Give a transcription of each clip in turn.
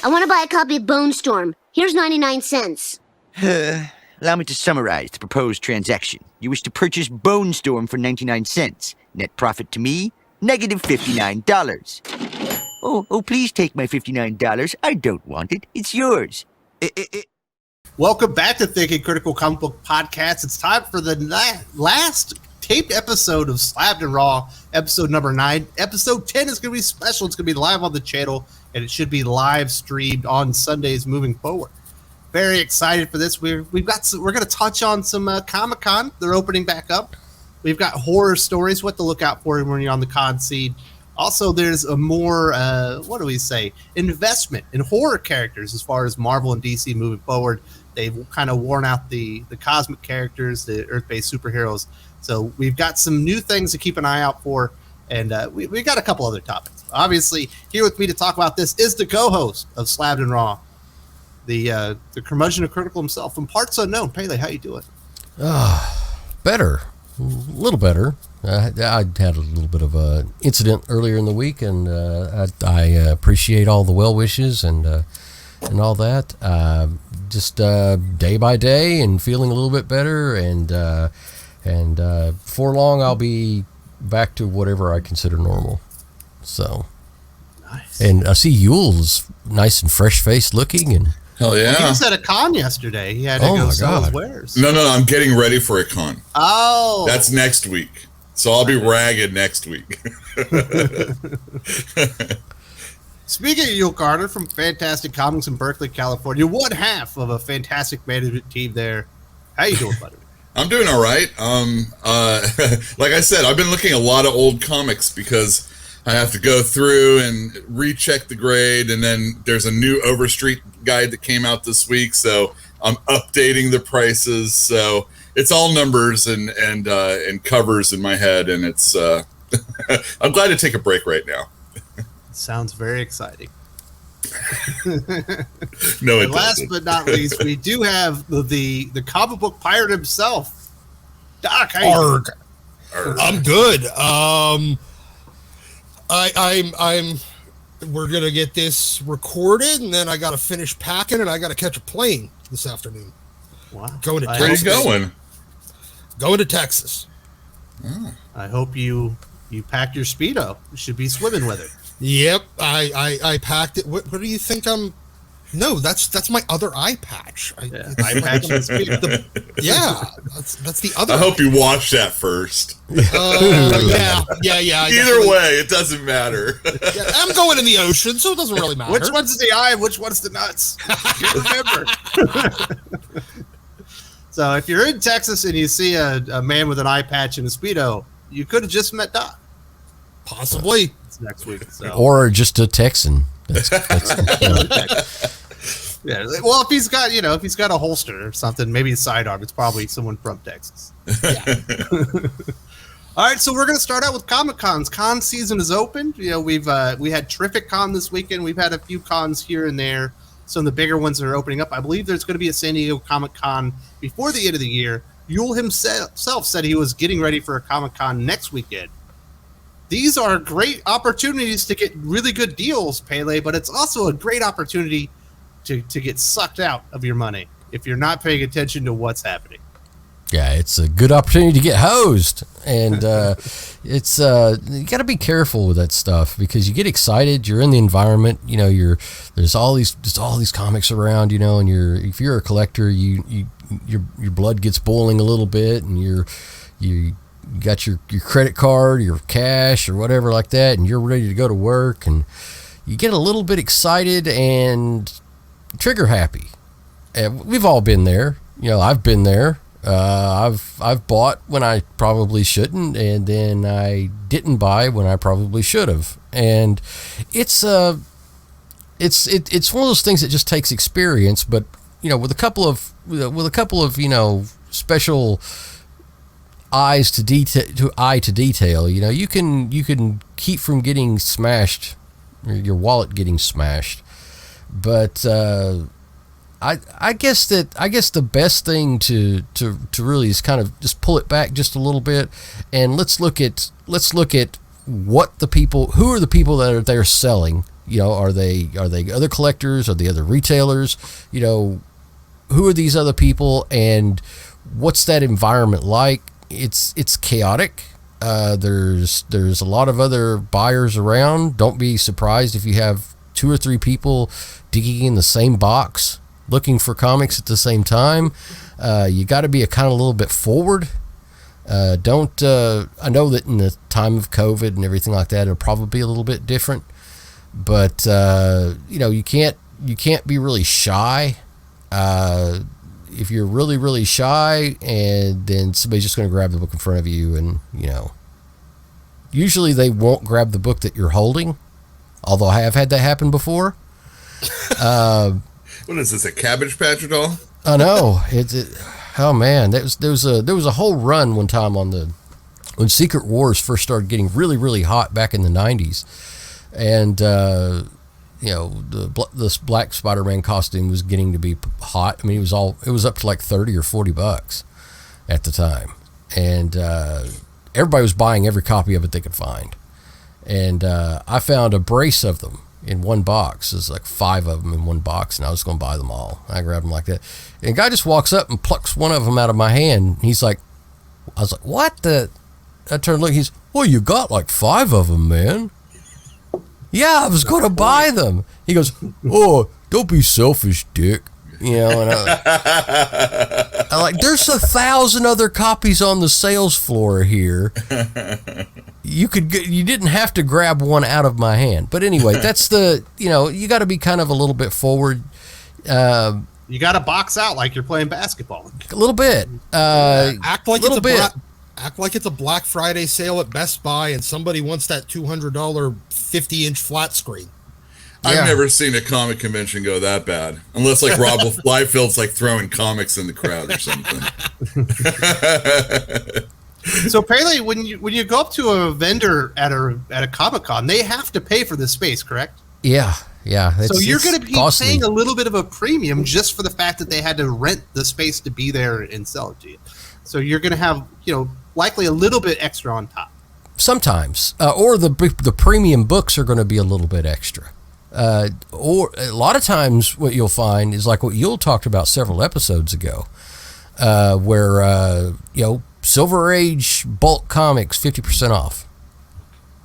I want to buy a copy of Bone Storm. Here's 99 cents. Allow me to summarize the proposed transaction. You wish to purchase Bone Storm for 99 cents. Net profit to me, negative $59. Oh, please take my $59. I don't want it. It's yours. Welcome back to Thinking Critical Comic Book Podcast. It's time for the last taped episode of Slabbed and Raw, episode number 9. Episode 10 is going to be special. It's going to be live on the channel, and it should be live streamed on Sundays moving forward. Very excited for this. We're going to touch on some Comic-Con. They're opening back up. We've got horror stories, what to look out for when you're on the con scene. Also, there's a more, investment in horror characters as far as Marvel and DC moving forward. They've kind of worn out the cosmic characters, the Earth-based superheroes. So we've got some new things to keep an eye out for, and we got a couple other topics. Obviously, here with me to talk about this is the co-host of Slabbed and Raw, the curmudgeon of Critical himself from Parts Unknown. Pele, how you doing? Better. A little better. I had a little bit of an incident earlier in the week, and I appreciate all the well wishes and all that. Just day by day, and feeling a little bit better, and before long I'll be back to whatever I consider normal. So, nice. And I see Yule's nice and fresh faced looking, and hell yeah. Well, he was at a con yesterday. He had to go sell his wares. No, I'm getting ready for a con. Oh. That's next week. So I'll be ragged next week. Speaking of Yule Carter from Fantastic Comics in Berkeley, California, one half of a fantastic management team there. How you doing, buddy? I'm doing all right. Like I said, I've been looking at a lot of old comics because I have to go through and recheck the grade, and then there's a new Overstreet guide that came out this week, so I'm updating the prices. So it's all numbers and covers in my head, and it's I'm glad to take a break right now. Sounds very exciting. No, and last but not least, we do have the comic book pirate himself, Doc. How you doing? I'm good. We're gonna get this recorded, and then I gotta finish packing, and I gotta catch a plane this afternoon. Wow. Going to Where are you going? Going to Texas. Oh. I hope you packed your Speedo. You should be swimming with it. Yep, I packed it. What do you think I'm? No, that's my other eye patch. Eye patch and Speedo. Yeah, that's the other. I hope you wash that first. Yeah. Either way, it doesn't matter. Yeah, I'm going in the ocean, so it doesn't really matter. Which one's the eye? Which one's the nuts? You remember. So if you're in Texas and you see a man with an eye patch and a Speedo, you could have just met Doc. Possibly. It's next week. So. or just a Texan. Yeah. Well, if he's got a holster or something, maybe a sidearm, it's probably someone from Texas. Yeah. All right, so we're going to start out with Comic Cons. Con season is open. You know, we had Terrific Con this weekend. We've had a few cons here and there. Some of the bigger ones are opening up. I believe there's going to be a San Diego Comic Con before the end of the year. Yule himself said he was getting ready for a Comic Con next weekend. These are great opportunities to get really good deals, Pele, but it's also a great opportunity to get sucked out of your money if you're not paying attention to what's happening. Yeah, it's a good opportunity to get hosed, and it's you got to be careful with that stuff because you get excited. You're in the environment, you know. There's all these comics around, you know, and if you're a collector, your blood gets boiling a little bit, and you got your credit card, your cash, or whatever like that, and you're ready to go to work, and you get a little bit excited and trigger happy. And we've all been there, you know. I've been there. I've bought when I probably shouldn't, and then I didn't buy when I probably should have. And it's one of those things that just takes experience. But you know, with a couple of you know special eye to detail, you know, you can keep from getting smashed, or your wallet getting smashed. But I guess the best thing to really is kind of just pull it back just a little bit, and let's look at who are the people that are there selling You know, are they other collectors? Are they other retailers? You know, who are these other people, and what's that environment like? It's chaotic. There's a lot of other buyers around. Don't be surprised if you have 2 or 3 people digging in the same box looking for comics at the same time. You got to be a kind of a little bit forward. I know that in the time of COVID and everything like that, it'll probably be a little bit different. But you know, you can't be really shy. If you're really, really shy, and then somebody's just going to grab the book in front of you, and you know, usually they won't grab the book that you're holding. Although I have had that happen before. What is this, a Cabbage Patch doll? I know. Oh man, there was a whole run one time when Secret Wars first started getting really, really hot back in the 90s, and you know, this black Spider-Man costume was getting to be hot. I mean, it was up to like $30 or $40 at the time, and everybody was buying every copy of it they could find. And I found a brace of them in one box. There's like 5 of them in one box, and I was going to buy them all. I grabbed them like that. And a guy just walks up and plucks one of them out of my hand. He's like, I was like, what the? I turned to look. He's, well, you got like 5 of them, man. Yeah, I was going to buy them. He goes, oh, don't be selfish, dick. You know, and I like, there's 1,000 other copies on the sales floor here. You didn't have to grab one out of my hand. But anyway, that's you know, you got to be kind of a little bit forward. You got to box out like you're playing basketball. A little bit. Act like little bit. Act like it's a Black Friday sale at Best Buy and somebody wants that $200 50-inch flat screen. I've never seen a comic convention go that bad, unless like Rob Liefeld's like throwing comics in the crowd or something. So Pele, when you go up to a vendor at a Comic-Con, they have to pay for the space, correct? Yeah. So you're going to be costly. paying a little bit of a premium just for the fact that they had to rent the space to be there and sell it to you. So you're going to have, you know, likely a little bit extra on top. Sometimes, or the premium books are going to be a little bit extra. Or a lot of times what you'll find is like what Yule talked about several episodes ago, where, you know, Silver Age bulk comics, 50% off.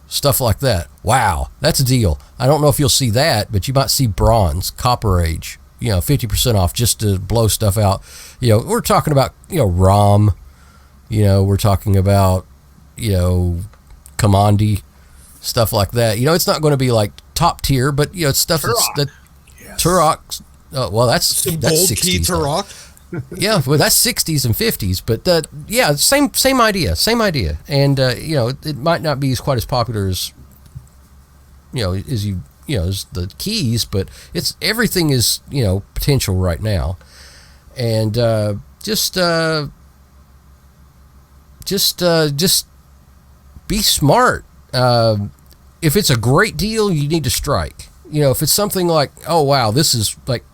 Stuff like that. Wow, that's a deal. I don't know if you'll see that, but you might see Bronze, Copper Age, you know, 50% off just to blow stuff out. You know, we're talking about, you know, ROM, you know, we're talking about, you know, Commandi, stuff like that. You know, it's not going to be like top tier, but you know, it's stuff that Turok. Well, that's Gold 60s. key Turok. Yeah, well, that's 60s and 50s, but yeah, same idea, and you know, it might not be quite as popular as, you know, as as the keys, but everything is, you know, potential right now, and just be smart. If it's a great deal, you need to strike. You know, if it's something like, oh wow, this is like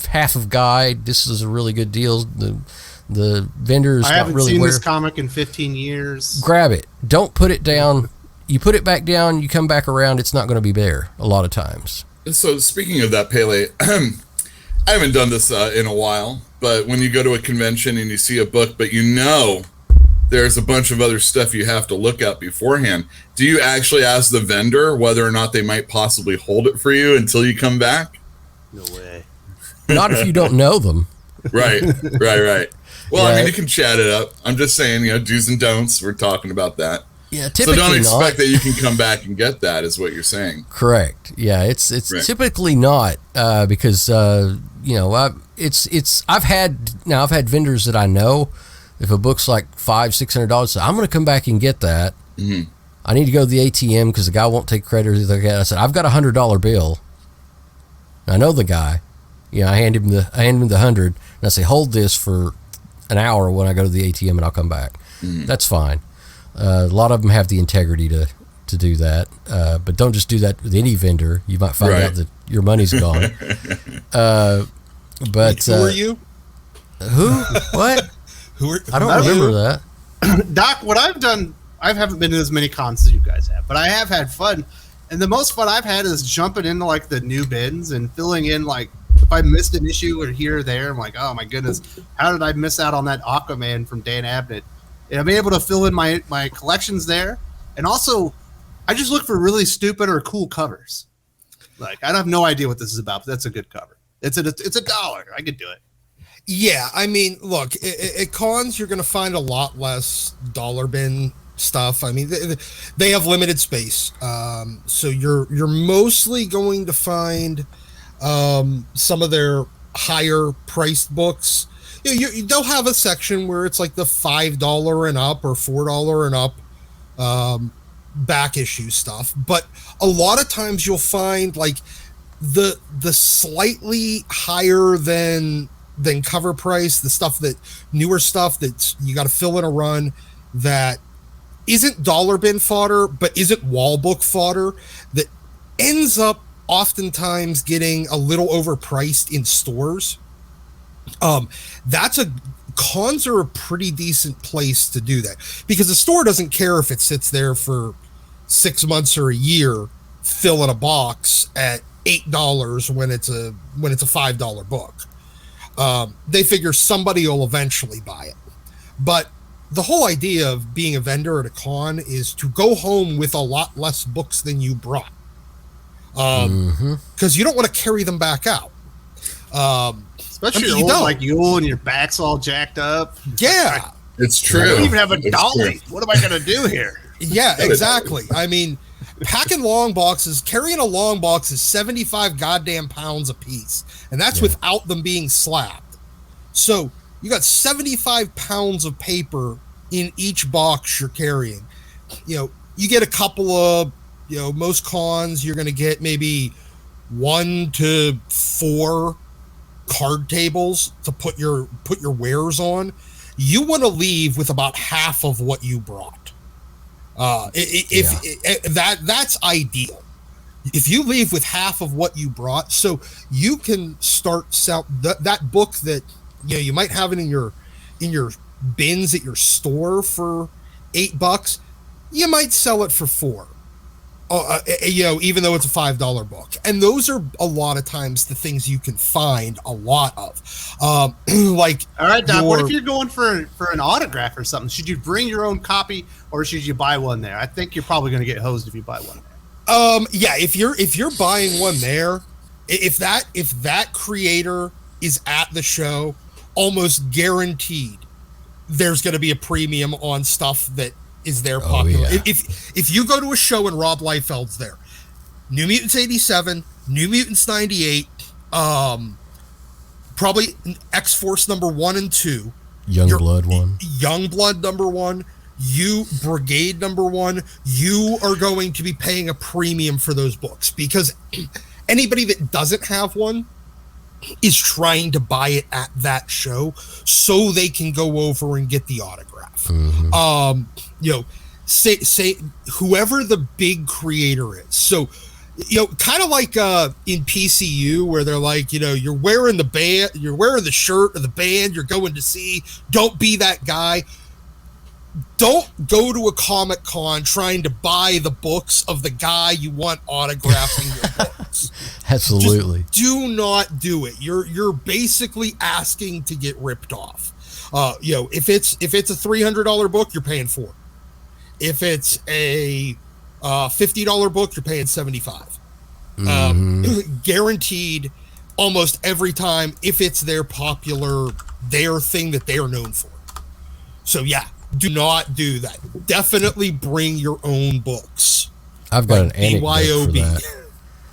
half of guide, this is a really good deal. The vendor's I not haven't really seen where. this comic in 15 years. Grab it. Don't put it down. You put it back down, you come back around, it's not going to be there a lot of times. So speaking of that, Pele, I haven't done this in a while, but when you go to a convention and you see a book, but you know there's a bunch of other stuff you have to look at beforehand, do you actually ask the vendor whether or not they might possibly hold it for you until you come back? No way. Not if you don't know them. Right. Well, Yeah. I mean, you can chat it up. I'm just saying, you know, do's and don'ts. We're talking about that. Yeah, So typically don't expect not. that you can come back and get that, is what you're saying. Correct. Yeah, it's Right. typically not because you know, I've had vendors that I know, if a book's like $500-$600, I'm going to come back and get that. Mm-hmm. I need to go to the ATM because the guy won't take credit or anything like that. I said, I've got $100 bill. I know the guy. You know, I hand him the 100 and I say, hold this for an hour when I go to the ATM and I'll come back. Mm-hmm. That's fine. A lot of them have the integrity to do that, but don't just do that with any vendor. You might find out that your money's gone. But Wait, who are you? Who? What? I don't remember that. Doc, what I've done, I haven't been to as many cons as you guys have, but I have had fun. And the most fun I've had is jumping into like the new bins and filling in like if I missed an issue or here or there. I'm like, oh my goodness, how did I miss out on that Aquaman from Dan Abnett? And I'm able to fill in my collections there, and also I just look for really stupid or cool covers. Like I have no idea what this is about, but that's a good cover. It's $1. I could do it. Yeah, I mean, look, at cons you're going to find a lot less dollar bin stuff. I mean, they have limited space, so you're mostly going to find some of their higher priced books. They'll have a section where it's like the $5 and up or $4 and up back issue stuff, but a lot of times you'll find like the slightly higher than cover price, the stuff that newer stuff that you got to fill in a run that isn't dollar bin fodder, but isn't wall book fodder, that ends up oftentimes getting a little overpriced in stores. Cons are a pretty decent place to do that, because the store doesn't care if it sits there for 6 months or a year, fill in a box at $8 when it's a $5 book. They figure somebody will eventually buy it. But the whole idea of being a vendor at a con is to go home with a lot less books than you brought. Because you don't want to carry them back out. Especially you old like you and your back's all jacked up. Yeah. It's true. I don't even have a dolly. What am I going to do here? Yeah, exactly. I mean, packing long boxes, carrying a long box is 75 goddamn pounds a piece. And that's without them being slabbed. So you got 75 pounds of paper in each box you're carrying. You get a couple of, most cons, you're going to get maybe 1 to 4 card tables to put your wares on. You want to leave with about half of what you brought. That's ideal. If you leave with half of what you brought, so you can start sell that book that you might have it in your bins at your store for $8, you might sell it for $4. Even though it's a $5 book. And those are a lot of times the things you can find a lot of. Like, all right, Doc, what if you're going for an autograph or something? Should you bring your own copy or should you buy one there? I think you're probably going to get hosed if you buy one there. Yeah, if you're buying one there, if that creator is at the show, almost guaranteed there's going to be a premium on stuff that is there popular. Yeah. If you go to a show and Rob Liefeld's there, New Mutants 87, New Mutants 98, probably X-Force number 1 and 2, Youngblood 1, Youngblood number 1, Brigade number 1, you are going to be paying a premium for those books, because anybody that doesn't have one is trying to buy it at that show so they can go over and get the autograph. Say whoever the big creator is. So, kind of like in PCU where they're like, you're wearing the shirt of the band you're going to see. Don't be that guy. Don't go to a Comic Con trying to buy the books of the guy you want autographing your books. Absolutely. Just do not do it. You're basically asking to get ripped off. If it's a $300 book, you're paying $4. If it's a $50 book, you're paying $75. Guaranteed almost every time if it's their thing that they are known for. So yeah, do not do that. Definitely bring your own books. I've got an anecdote for that.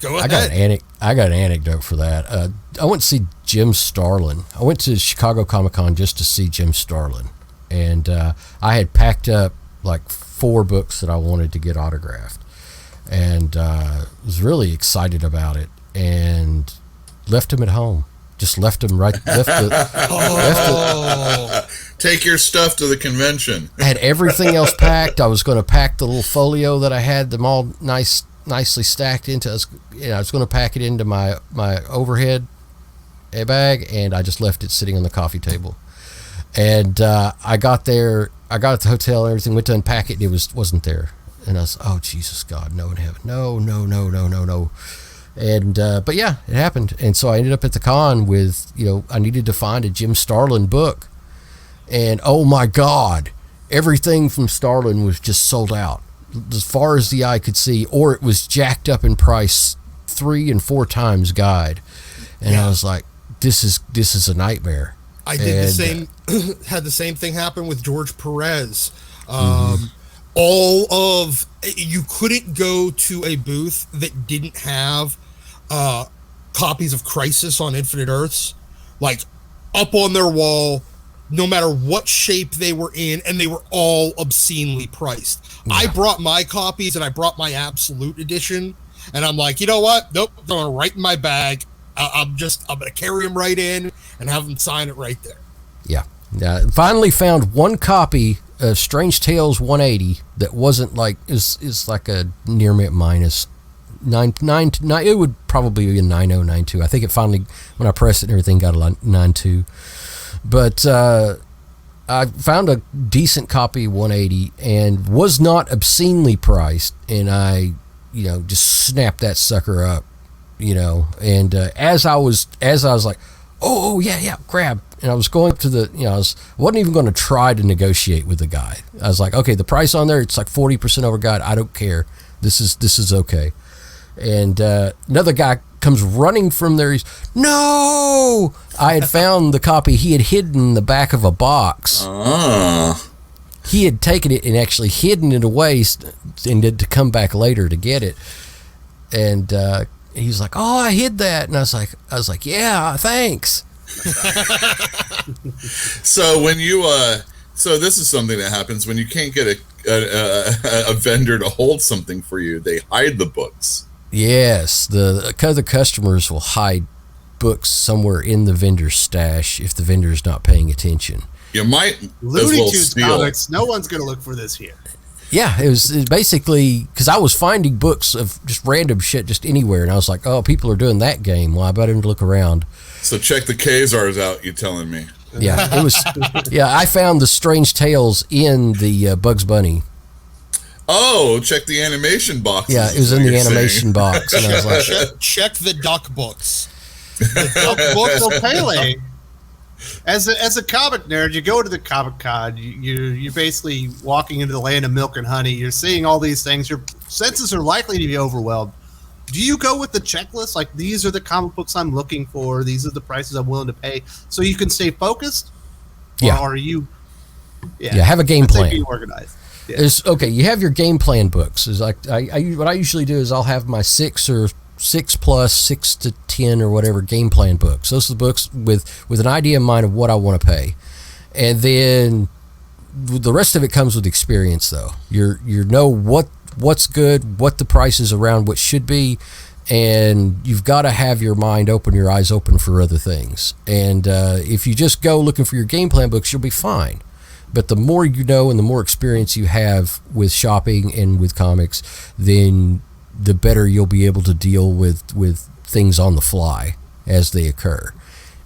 Go ahead. I got an anecdote for that. I went to see Jim Starlin. I went to Chicago Comic-Con just to see Jim Starlin. And I had packed up like 4 books that I wanted to get autographed. And was really excited about it. And left them at home. Just left them right. Take your stuff to the convention. I had everything else packed. I was going to pack the little folio that I had them all nicely stacked into. I was going to pack it into my overhead bag, and I just left it sitting on the coffee table. And I got there. I got at the hotel and everything. Went to unpack it, and it wasn't there. And I was, oh, Jesus, God, no in heaven. No. And, but yeah, it happened. And so I ended up at the con with, I needed to find a Jim Starlin book. And, oh, my God, everything from Starlin was just sold out as far as the eye could see, or it was jacked up in price 3 and 4 times guide. And I was like, this is a nightmare. I did the same, had the same thing happen with George Perez. You couldn't go to a booth that didn't have copies of Crisis on Infinite Earths, like up on their wall, no matter what shape they were in, and they were all obscenely priced. Yeah. I brought my copies and I brought my Absolute Edition, and I'm like, you know what? Nope, I'm going right in my bag. I'm going to carry them right in and have them sign it right there. Yeah. Finally found one copy of Strange Tales 180 that wasn't like, is like a near mint minus 9. It would probably be a 9092. I think it finally, when I pressed it and everything, got a 92. But I found a decent copy of 180 and was not obscenely priced, and I, just snapped that sucker up, and as I was like, oh yeah, grab. And I was going to wasn't even going to try to negotiate with the guy. I was like, okay, the price on there, it's like 40% over guide. I don't care. This is okay. And another guy comes running from there. He's, no! I had found the copy. He had hidden in the back of a box. He had taken it and actually hidden it away and to come back later to get it. And he's like, oh, I hid that. And I was like, yeah, thanks. So when you so this is something that happens when you can't get a vendor to hold something for you. They hide the books. Yes, the other customers will hide books somewhere in the vendor's stash if the vendor's not paying attention. You might Looney Tunes comics. No one's going to look for this here. Yeah, it was basically because I was finding books of just random shit just anywhere, and I was like, oh, people are doing that game. Well, I better look around. So check the Khazars out, you telling me. Yeah, it was. Yeah, I found the Strange Tales in the Bugs Bunny. Oh, check the animation box. Yeah, it was in the animation box. And I was like, check the duck books. The duck books. So Pele, as a comic nerd, you go to the Comic Con. You're basically walking into the land of milk and honey. You're seeing all these things. Your senses are likely to be overwhelmed. Do you go with the checklist? Like, these are the comic books I'm looking for. These are the prices I'm willing to pay, so you can stay focused. Yeah. Or are you? Yeah. Have a game plan. Be organized. Yeah. You have your game plan books. Is like what I usually do is I'll have my 6 plus 6 to 10 or whatever game plan books. Those are the books with an idea in mind of what I want to pay, and then the rest of it comes with experience. Though you know what's good, what the price is around what should be, and you've got to have your mind open, your eyes open for other things. And if you just go looking for your game plan books, you'll be fine. But the more you know and the more experience you have with shopping and with comics, then the better you'll be able to deal with things on the fly as they occur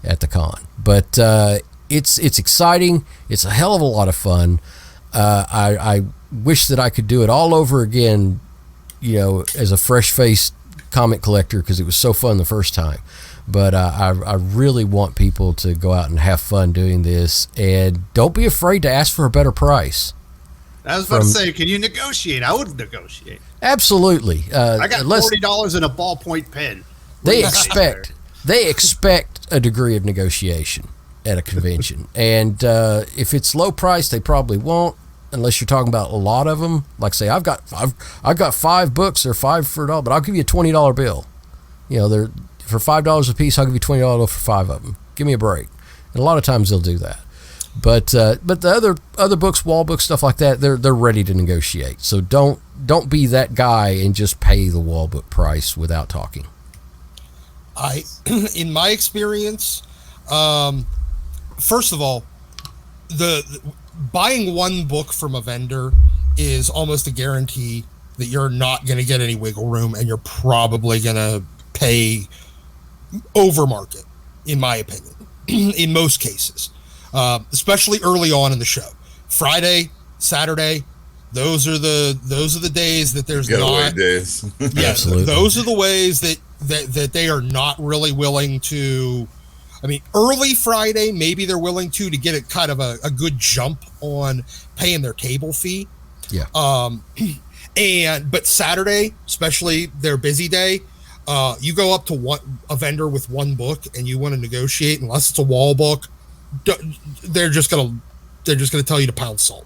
at the con. But it's exciting. It's a hell of a lot of fun. I wish that I could do it all over again, as a fresh-faced comic collector, because it was so fun the first time. But I really want people to go out and have fun doing this, and don't be afraid to ask for a better priis. I was about to say, can you negotiate? I would negotiate. Absolutely. I got $40 in a ballpoint pen. They expect a degree of negotiation at a convention, and if it's low price, they probably won't, unless you're talking about a lot of them. Like, say, I've got 5 books, they're $5 for $1, but I'll give you a $20 bill. They're for $5 a piece. I'll give you $20 for 5 of them. Give me a break. And a lot of times they'll do that. But the other books, wall books, stuff like that, they're ready to negotiate. So don't be that guy and just pay the wall book price without talking. In my experience, first of all, the buying one book from a vendor is almost a guarantee that you're not going to get any wiggle room, and you're probably going to pay over market, in my opinion, in most cases, especially early on in the show. Friday, Saturday, Those are the days that there's Getaway not. days. Yeah, Absolutely. those are the ways that they are not really willing to. I mean, early Friday, maybe they're willing to get a kind of a good jump on paying their table fee. Yeah. But Saturday, especially their busy day, you go up to a vendor with one book and you want to negotiate, unless it's a wall book, they're just gonna tell you to pound salt.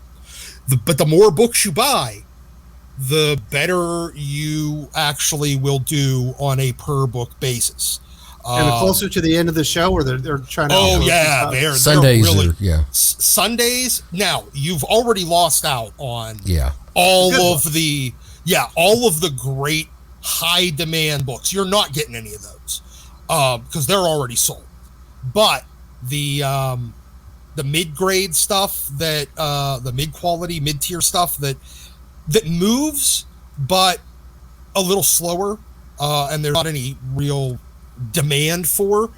But the more books you buy, the better you actually will do on a per book basis. And the closer to the end of the show, where they're trying to. Oh yeah, they're Sundays really, are, yeah. Sundays. Now you've already lost out on all of the great high demand books. You're not getting any of those because they're already sold. But the mid grade stuff, that the mid quality, mid tier stuff that moves, but a little slower, and there's not any real demand for,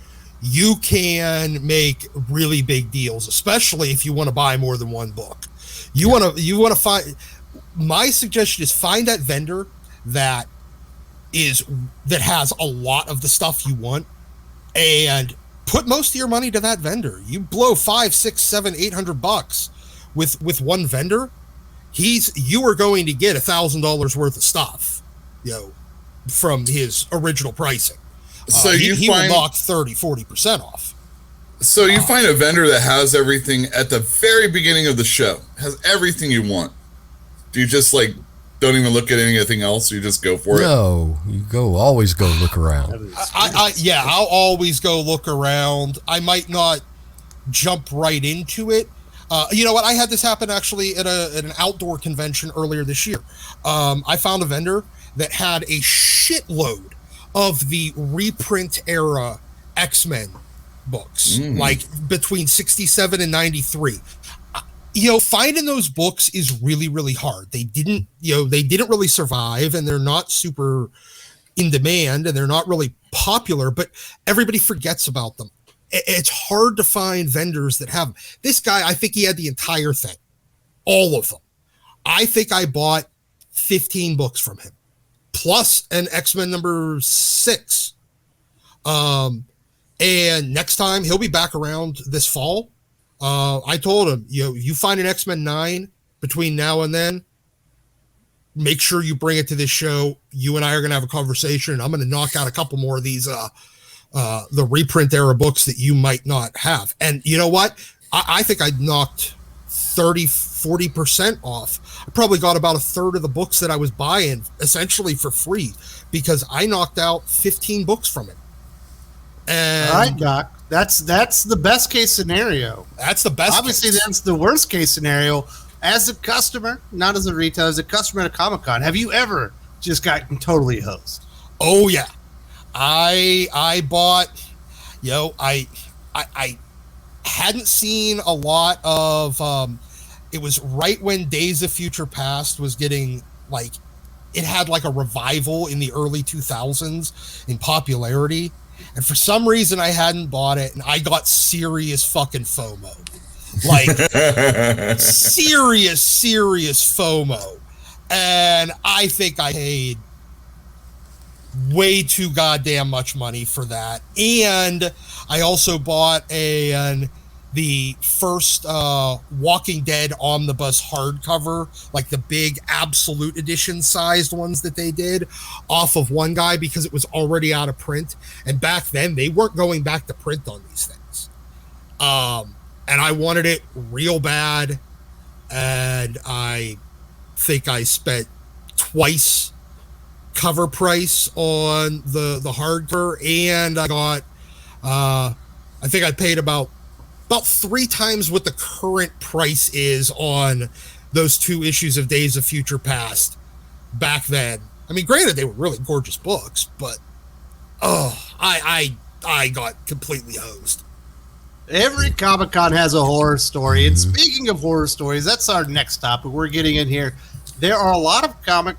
you can make really big deals, especially if you want to buy more than one book. You want to find. My suggestion is find that vendor that has a lot of the stuff you want, and put most of your money to that vendor. You blow $500, $600, $700, $800 with one vendor, you are going to get $1,000 worth of stuff, from his original pricing. So he will find knock 30-40% off. So you find a vendor that has everything at the very beginning of the show, has everything you want. Do you just don't even look at anything else? You just go for it? No, you always go look around. I'll always go look around. I might not jump right into it. You know what? I had this happen actually at an outdoor convention earlier this year. I found a vendor that had a shitload of the reprint era X-Men books, like between 67 and 93. Finding those books is really, really hard. They didn't really survive, and they're not super in demand, and they're not really popular, but everybody forgets about them. It's hard to find vendors that have them. This guy, I think he had the entire thing, all of them. I think I bought 15 books from him, plus an X-Men number 6. And next time he'll be back around this fall. I told him, you find an X-Men 9 between now and then, make sure you bring it to this show. You and I are going to have a conversation, and I'm going to knock out a couple more of these, the reprint era books that you might not have. And you know what? I think I knocked 30-40% off. I probably got about a third of the books that I was buying essentially for free, because I knocked out 15 books from it. And all right, Doc. That's the best case scenario. That's the best. Obviously, case. That's the worst case scenario. As a customer, not as a retailer, as a customer at a Comic-Con, have you ever just gotten totally hosed? Oh yeah, I bought. I hadn't seen a lot of. It was right when Days of Future Past was getting it had a revival in the early 2000s in popularity. And for some reason, I hadn't bought it, and I got serious fucking FOMO. Serious FOMO. And I think I paid way too goddamn much money for that. And I also bought the first Walking Dead omnibus hardcover, the big absolute edition sized ones that they did, off of one guy, because it was already out of print. And back then they weren't going back to print on these things. And I wanted it real bad. And I think I spent twice cover price on the hardcover. And I got, I think I paid about 3 times what the current price is on those 2 issues of Days of Future Past back then. I mean, granted, they were really gorgeous books, but I got completely hosed. Every Comic-Con has a horror story. And speaking of horror stories, that's our next topic. We're getting in here. There are a lot of comic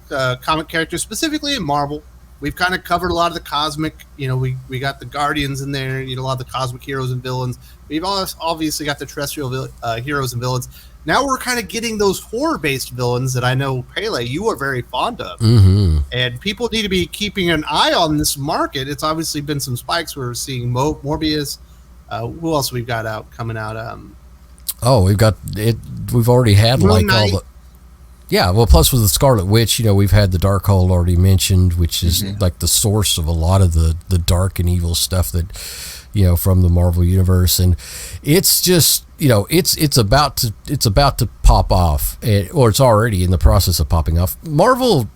characters, specifically in Marvel. We've kind of covered a lot of the cosmic, we got the Guardians in there, a lot of the cosmic heroes and villains. We've obviously got the terrestrial heroes and villains. now we're kind of getting those horror-based villains that I know, Pele, you are very fond of. Mm-hmm. And people need to be keeping an eye on this market. It's obviously been some spikes. We're seeing Morbius. Who else we've got coming out? We've got it. We've already had Moon like Knight. all the. Yeah, well, plus with the Scarlet Witch, we've had the Darkhold already mentioned, which is like the source of a lot of the dark and evil stuff that, from the Marvel universe, and it's just, it's about to pop off, or it's already in the process of popping off. Marvel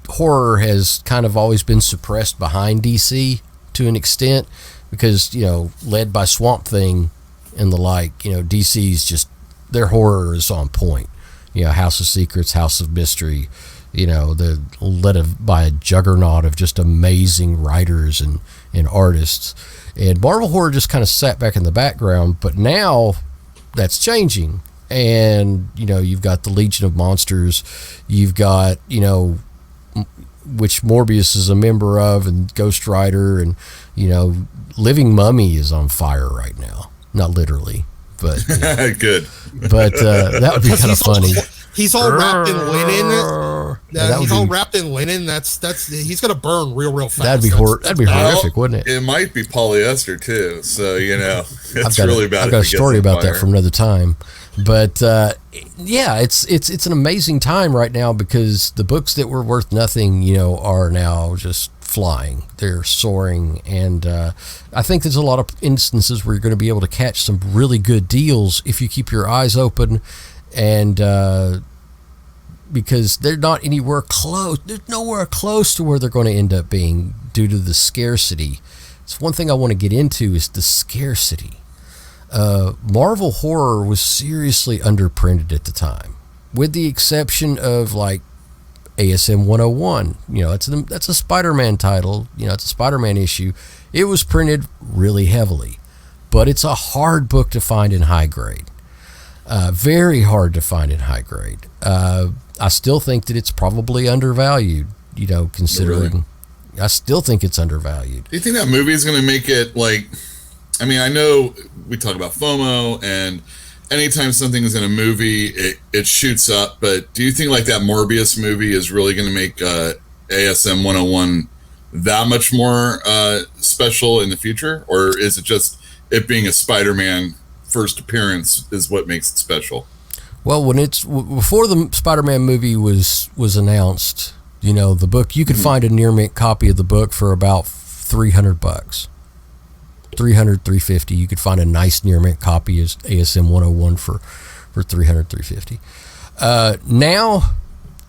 horror has kind of always been suppressed behind DC to an extent because, led by Swamp Thing and the like, DC's just, their horror is on point. House of Secrets, House of Mystery, the led by a juggernaut of just amazing writers and artists. And Marvel horror just kind of sat back in the background, but now that's changing. And, you've got the Legion of Monsters, you've got, which Morbius is a member of, and Ghost Rider, and, Living Mummy is on fire right now. Not literally, but good. But that would be kind of funny. He's all wrapped in linen. Yeah, he's all wrapped in linen. That's he's gonna burn real fast. That'd be horrific, wouldn't it? It might be polyester too. So it's really bad. I've got a story about that from another time. But yeah, it's an amazing time right now because the books that were worth nothing, are now just flying. They're soaring, and I think there's a lot of instances where you're going to be able to catch some really good deals if you keep your eyes open, and because they're not anywhere close. There's nowhere close to where they're going to end up being due to the scarcity. It's one thing I want to get into is the scarcity. Marvel horror was seriously underprinted at the time, with the exception of like ASM 101. That's a Spider-Man title. It's a Spider-Man issue. It was printed really heavily, but it's a hard book to find in high grade. Very hard to find in high grade. I still think that it's probably undervalued, considering. Really? I still think it's undervalued. Do you think that movie is going to make it like... I mean, I know we talk about FOMO, and anytime something is in a movie, it shoots up. But do you think like that Morbius movie is really going to make ASM 101 that much more special in the future? Or is it just it being a Spider-Man first appearance is what makes it special? Well, when before the Spider-Man movie was announced, the book, you could find a near mint copy of the book for about $300. $300, $350. You could find a nice near mint copy as ASM 101 for $300, $350. Now,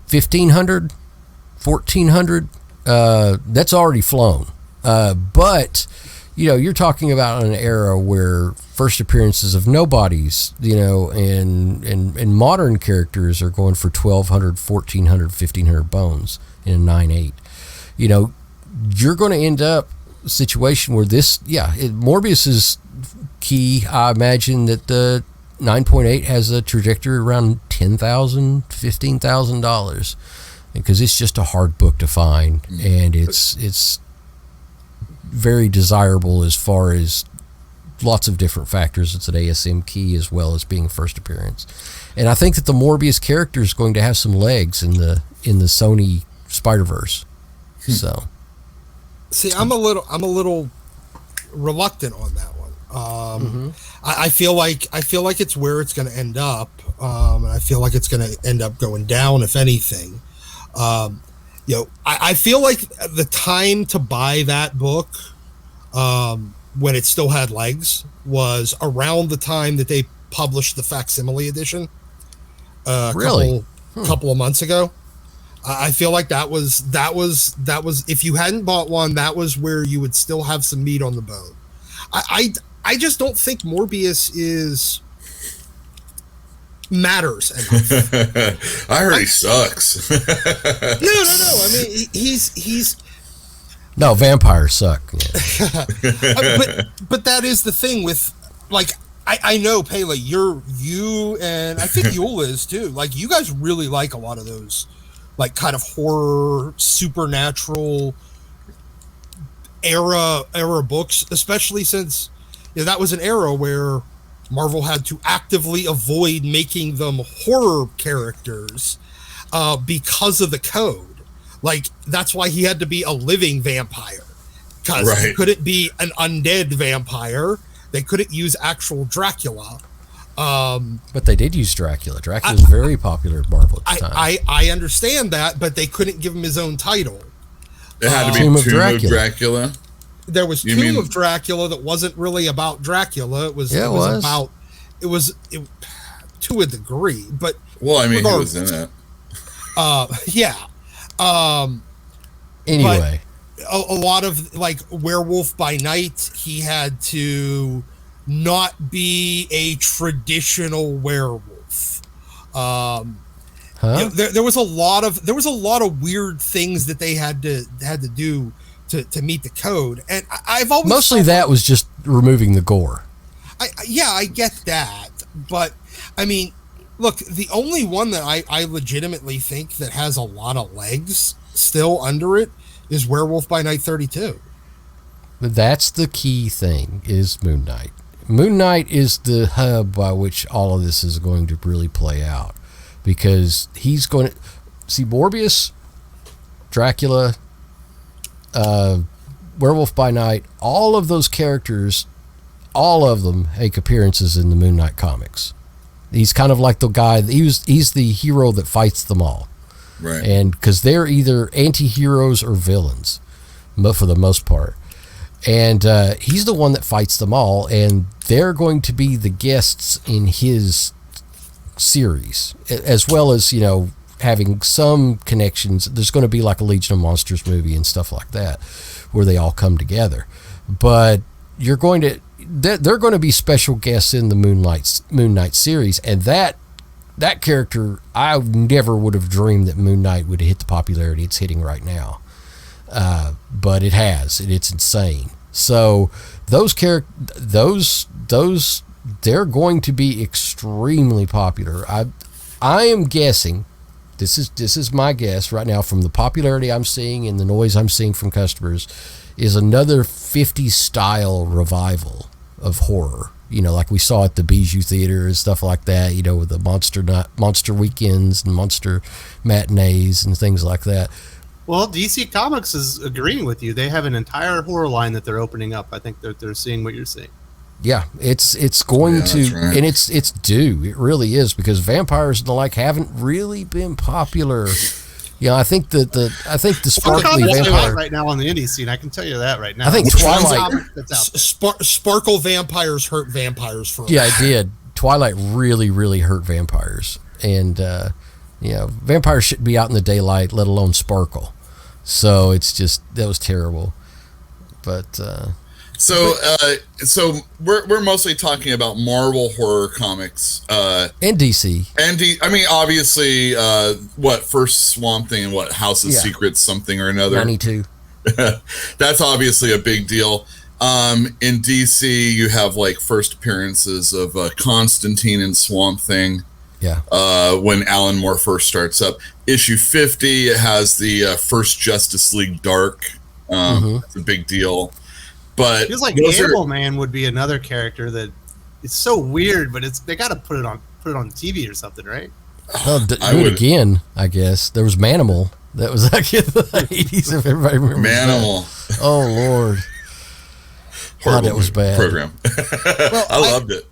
$1,500, $1,400. That's already flown. But you're talking about an era where first appearances of nobodies, and modern characters are going for $1,200, $1,400, $1,500 bones in a 9.8. You're going to end up situation where Morbius is key. I imagine that the 9.8 has a trajectory around $10,000, $15,000 because it's just a hard book to find, and it's very desirable as far as lots of different factors. It's an ASM key as well as being first appearance, and I think that the Morbius character is going to have some legs in the Sony Spider-Verse. So. See, I'm a little reluctant on that one. I feel like it's where it's going to end up, and I feel like it's going to end up going down, if anything. I feel like the time to buy that book, when it still had legs, was around the time that they published the facsimile edition. Couple of months ago. I feel like that was if you hadn't bought one, that was where you would still have some meat on the bone. I just don't think Morbius matters enough. I heard he sucks. No. I mean, he's no, vampires suck. Yeah. but that is the thing with like. I know, Pele, you and I think Yul is too. Like, you guys really like a lot of those like kind of horror, supernatural era books, especially since that was an era where Marvel had to actively avoid making them horror characters because of the code. Like, that's why he had to be a living vampire, because he couldn't be an undead vampire. They couldn't use actual Dracula. But they did use Dracula. Dracula's very popular at Marvel at the time. I understand that, but they couldn't give him his own title. It had to be Tomb of Dracula. There was Tomb of Dracula that wasn't really about Dracula. It was to a degree, but well, I mean, he was in it. Anyway, a lot of, like, Werewolf by Night, he had to not be a traditional werewolf. There was a lot of weird things that they had to do to meet the code, and I've always mostly that was just removing the gore. I get that, but I mean, look, the only one that I legitimately think that has a lot of legs still under it is Werewolf by Night 32. But that's the key thing, is Moon Knight. Moon Knight is the hub by which all of this is going to really play out, because he's going to see Morbius, Dracula, Werewolf by Night, all of those characters, all of them make appearances in the Moon Knight comics. He's kind of like the guy, he's the hero that fights them all. Right. And because they're either anti-heroes or villains, for the most part. And he's the one that fights them all, and they're going to be the guests in his series, as well as, having some connections. There's going to be like a Legion of Monsters movie and stuff like that, where they all come together. But they're going to be special guests in the Moon Knight series, and that character, I never would have dreamed that Moon Knight would hit the popularity it's hitting right now. But it has, and it's insane. So those they're going to be extremely popular. I am guessing, this is my guess right now, from the popularity I'm seeing and the noise I'm seeing from customers, is another 50s style revival of horror. Like we saw at the Bijou Theater and stuff like that, with the monster weekends and monster matinees and things like that. Well, DC Comics is agreeing with you. They have an entire horror line that they're opening up. I think they're seeing what you're seeing. Yeah, it's going to, right. and it's due. It really is, because vampires and the like haven't really been popular. I think the sparkly vampire right now on the indie scene. I can tell you that right now. I think Twilight Sparkle vampires hurt vampires for. Yeah, it did. Twilight really, really hurt vampires, and vampires shouldn't be out in the daylight, let alone sparkle. So it's just, that was terrible. But so we're mostly talking about Marvel horror comics and DC. And I mean, obviously, first Swamp Thing and House of Secrets, something or another. 92. That's obviously a big deal. In DC, you have like first appearances of Constantine and Swamp Thing. Yeah. When Alan Moore first starts up. Issue 50, it has the first Justice League Dark. It's a big deal. But it feels like Animal Man would be another character that it's so weird, but they got to put it on TV or something, right? Well, do it again, I guess. There was Manimal. That was like in the 80s, if everybody remembers. Manimal. Oh, Lord. God, that was bad. Program. I loved it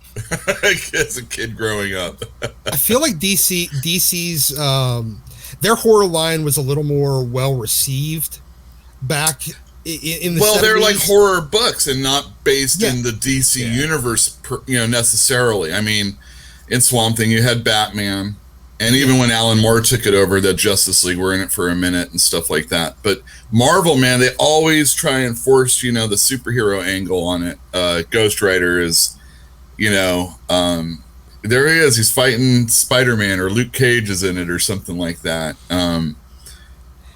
as a kid growing up. I feel like DC's their horror line was a little more well received back in the 70s. They're like horror books and not based in the DC universe, necessarily. I mean, in Swamp Thing, you had Batman, and even when Alan Moore took it over, the Justice League were in it for a minute and stuff like that. But Marvel, man, they always try and force, the superhero angle on it. Ghost Rider is, there he is. He's fighting Spider-Man, or Luke Cage is in it, or something like that.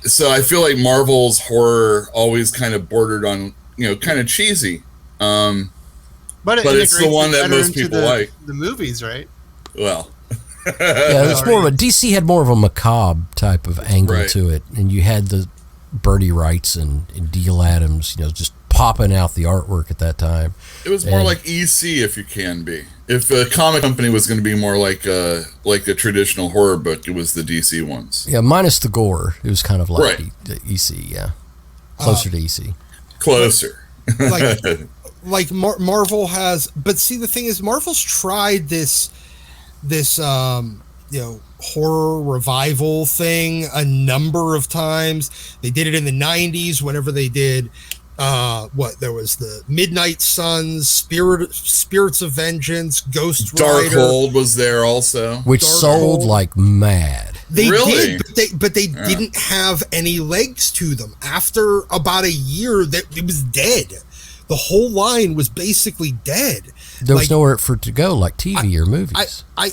So I feel like Marvel's horror always kind of bordered on, kind of cheesy. But it's the one that most people like. The movies, right? Well, it's more of a, DC had more of a macabre type of angle to it, and you had the Bertie Wrights and Deal Adams, just popping out the artwork at that time. It was more like EC, if you can be. If a comic company was going to be more like a traditional horror book, it was the DC ones. Yeah, minus the gore. It was kind of like Right. EC, yeah. Closer to EC. Closer. Like Marvel has, but see, the thing is, Marvel's tried this horror revival thing a number of times. They did it in the 90s whenever they did there was the Midnight Suns, Spirits of Vengeance, Ghost Rider. Darkhold was there also, which sold like mad. They really? did, but they didn't have any legs to them. After about a year, that it was dead. The whole line was basically dead. There was nowhere for it to go, like TV or movies. I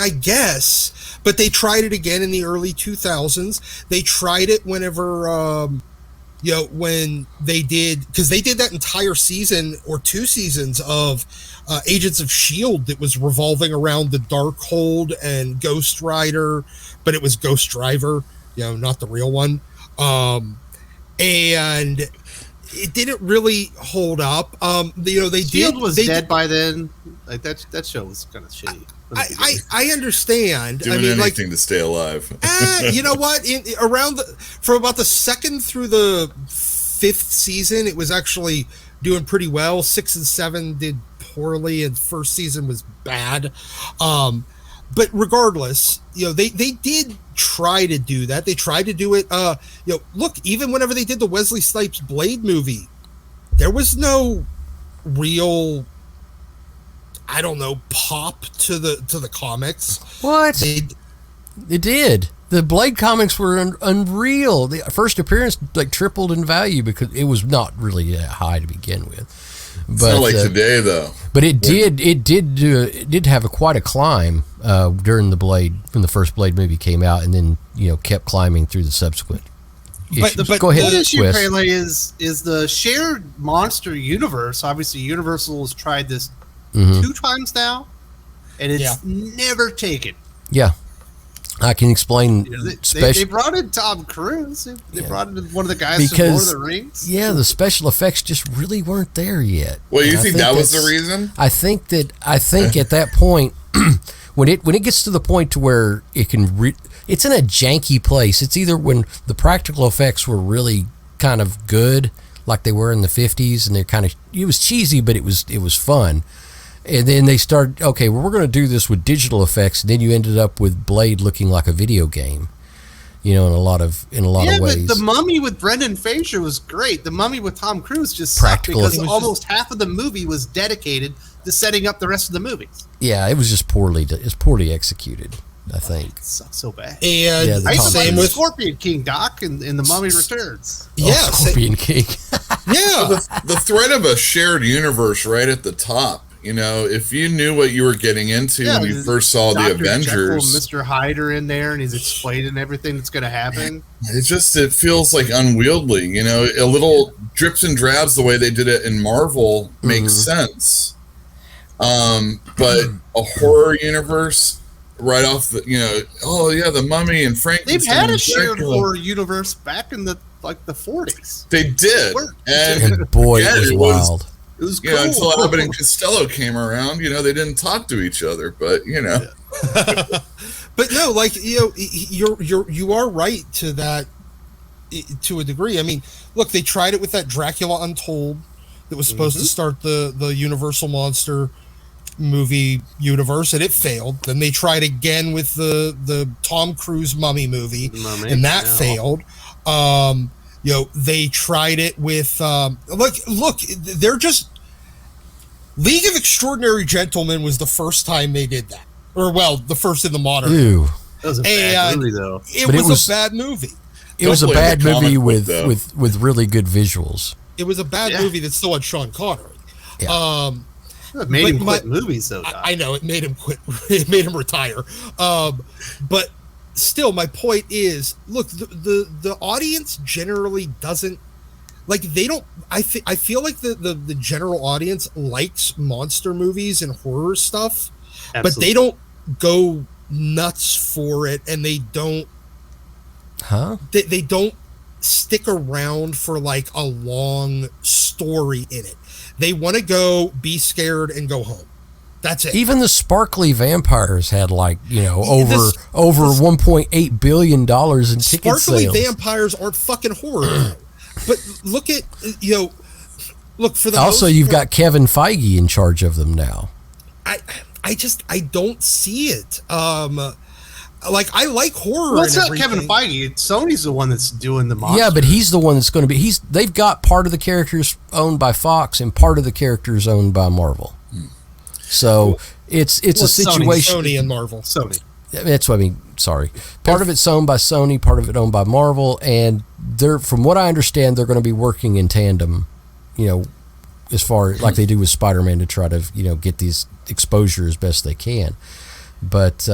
guess, but they tried it again in the early 2000s. They tried it whenever, when they did, because they did that entire season or 2 seasons of Agents of S.H.I.E.L.D. that was revolving around the Darkhold and Ghost Rider, but it was Ghost Driver, not the real one. And it didn't really hold up. They S.H.I.E.L.D. was they dead by then. Like that show was kind of shitty. I understand. Doing anything to stay alive. You know what? From about the 2nd through the 5th season, it was actually doing pretty well. 6 and 7 did poorly, and 1st season was bad. But regardless, they did try to do that. They tried to do it. Look, even whenever they did the Wesley Snipes Blade movie, there was no real, I don't know, pop to the comics. What? It did. The Blade comics were unreal. The first appearance tripled in value because it was not really that high to begin with. It's not like today, though. But it did have quite a climb during the Blade, when the first Blade movie came out, and then kept climbing through the subsequent issues. But go ahead. The issue, Wes. Pele, is the shared monster universe. Obviously, Universal has tried this 2 times now, and it's never taken. Yeah. I can explain. They brought in Tom Cruise. They brought in one of the guys from Lord of the Rings. Yeah, the special effects just really weren't there yet. Well, you think that was the reason? I think at that point, when it gets to the point to where it can, it's in a janky place. It's either when the practical effects were really kind of good, like they were in the 50s, and they're kind of, it was cheesy, but it was fun. And then they started, okay, well, we're going to do this with digital effects. And then you ended up with Blade looking like a video game, in a lot of ways. But the Mummy with Brendan Fraser was great. The Mummy with Tom Cruise just Practical. sucked because almost half of the movie was dedicated to setting up the rest of the movies. Yeah, it was just poorly executed, I think. It sucks so bad. And I used to same play with Scorpion King, Doc, in The Mummy Returns. Scorpion King. Yeah. The threat of a shared universe right at the top. If you knew what you were getting into when you first saw the Avengers, Mr. Hyde are in there, and he's explaining everything that's going to happen. It feels like unwieldy. A little drips and drabs the way they did it in Marvel makes sense. But a horror universe right off the, the Mummy and Frankenstein. They've had a shared horror universe back in the 40s. They did, and boy, it was wild. It was cool. Until Abbott and Costello came around, they didn't talk to each other, but But no, you are right to that, to a degree. I mean, look, they tried it with that Dracula Untold that was supposed to start the Universal Monster movie universe, and it failed. Then they tried again with the Tom Cruise Mummy movie, and that failed. They tried it with look, they're just, League of Extraordinary Gentlemen was the first time they did that, or the first in the modern. Ew. That was a bad movie, though. It was a bad movie. It was a bad movie with really good visuals. It was a bad movie that still had Sean Connery. Yeah. It made him quit movies, though. I know, it made him quit. It made him retire. But still, my point is, look, the audience generally doesn't, they don't. I feel like the general audience likes monster movies and horror stuff, but they don't go nuts for it, and they don't. Huh? They don't stick around for like a long story in it. They want to go, be scared, and go home. That's it. Even the sparkly vampires had like, over $1.8 billion in ticket sales. Sparkly vampires aren't fucking horror. But look at, look for the also, you've got Kevin Feige in charge of them now. I don't see it. Like, I like horror. Well, it's not everything. Kevin Feige. Sony's the one that's doing the monster. Yeah, but he's the one that's going to be. They've got part of the characters owned by Fox and part of the characters owned by Marvel. So it's a situation. Sony and Marvel. Sony. That's what I mean. Sorry, part of it's owned by Sony, part of it owned by Marvel, and they're, from what I understand, they're going to be working in tandem. As far like they do with Spider-Man to try to get these exposure as best they can. But